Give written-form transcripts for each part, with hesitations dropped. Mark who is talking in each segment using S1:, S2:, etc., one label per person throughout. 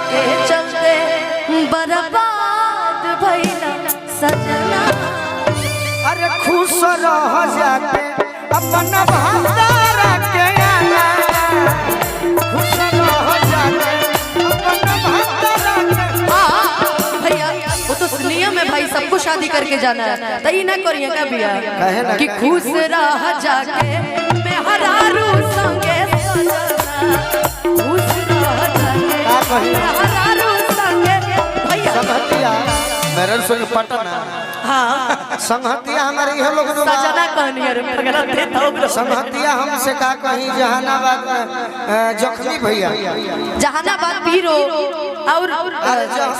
S1: के चलते बर्बाद भइला सजना।
S2: अरे खुश रह जाके अपन भंडारा के आना, खुश रह जाके अपन भंडारा के।
S1: भैया वो तो नियम है भाई, सबको शादी करके जाना है, तो ये ना करिए क्या भैया कि खुश रह जाके मैं हरारू संगे सजना, खुश रह जाके मैं हरारू संगे। भैया
S2: संगतिया मेरे संग पटना,
S1: हाँ
S2: संगतिया हमारे ये लोग
S1: सजना कहनी है रे पगला देता हूं।
S2: संगतिया हमसे का कहीं जहानाबाद जखमी भैया,
S1: जहानाबाद पीरो और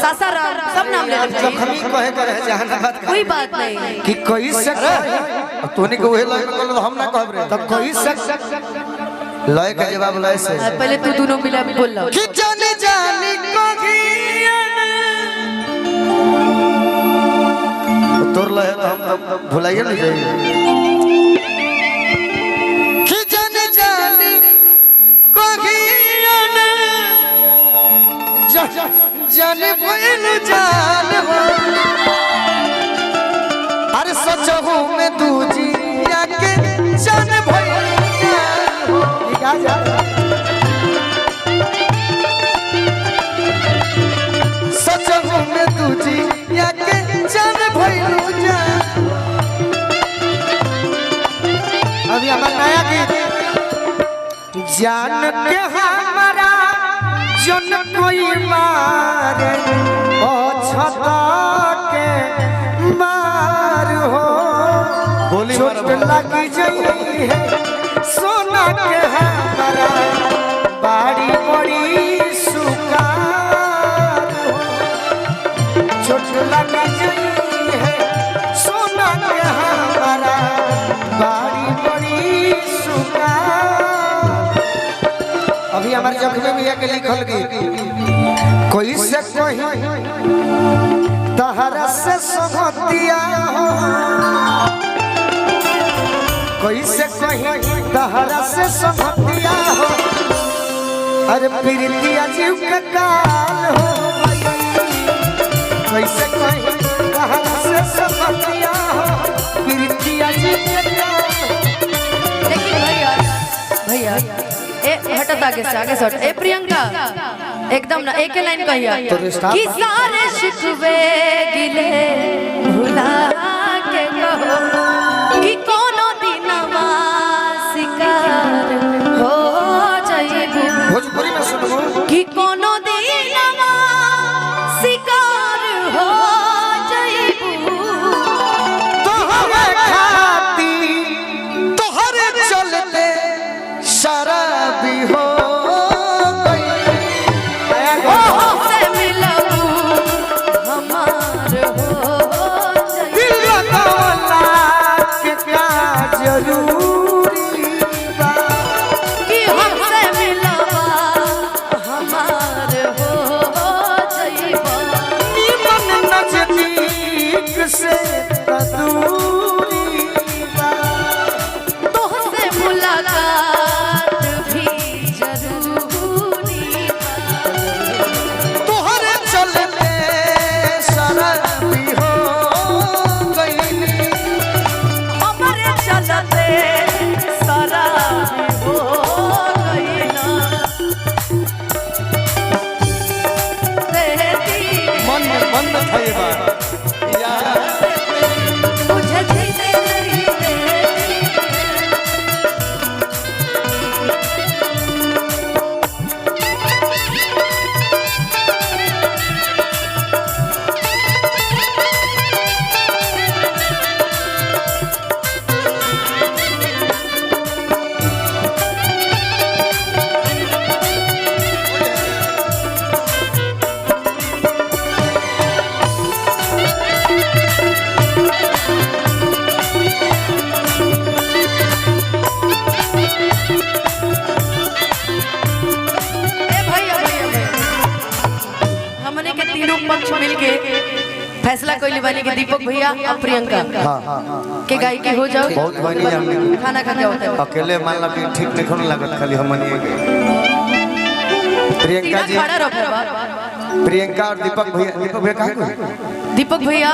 S1: सासाराम सब नाम ले लेते हैं।
S2: जखमी कहे करे जहानाबाद
S1: कोई बात नहीं
S2: कि कोई सक तोनी को हे लय बोल हम ना कहब रे, तब कोई सक लय का जवाब लय से।
S1: पहले तू दोनों मिला बोल लो
S2: कि जाने जानी को तोर लय तो हम तब भुलाइए नहीं जाइए। कि जाने जानी को जाने भइल जान हो, अरे सचहु में दूजी के जान भइल जान हो। क्या जा सचहु में दूजी के जान भइल जान। अभी हमारा नया गीत जान के हमारा जन कोई मारे ओ छता के मार हो, चोट लगी जाई है सोना के हमारा बाड़ी बड़ी सुकार हो, चोट लगी जाई है सोना के हमारा बाड़ी बड़ी सुकार। अभी हमारे जख्मी भैया के लिखल गई कोई से कोई तहरा से संगतिया हो, कोई से कोई तहरा से संगतिया हो, अरे प्रीतिया जीव के काल हो। कोई से कोई तहरा से संगतिया हो, प्रीतिया जीव के काल हो।
S1: लेकिन भैया ए हटत आगे से हट। ए प्रियंका एकदम ना एक लाइन कहिया कि सारे शिकवे गिले भुला के कहो कि कोनो दिनवा शिकार हो जाइबू।
S2: भोजपुरी में सुनो
S1: कि कोनो दिनवा शिकार हो जाइबू।
S2: तोहरे खाती तोहरे चलते शराबी हो गई,
S1: से मिलबू हमार हो जाइबू।
S2: दिल लगवला के का जरूरी बा,
S1: कि हमसे मिलबा हमार हो जाइबा।
S2: निमन नजदीक से दूरी बा,
S1: तोहसे मुलाकात भी जरूरी बा।
S2: तोहरे चलते शराबी हो गई,
S1: हमारे चलते शराबी हो गइला।
S2: मन बंद थईबा यार
S1: मुझे जीने नहीं देती। पक्ष मिलके फैसला कोई बनी कि दीपक भैया और प्रियंका के गायकी हो जाओ।
S2: बहुत बढ़िया हमने
S1: खाना खा के होता है
S2: अकेले मान ला कि ठीक नहीं लागत खाली हमनी प्रियंका जी
S1: खड़ा रहो।
S2: प्रियंका और दीपक भैया कहाँ गए?
S1: दीपक भैया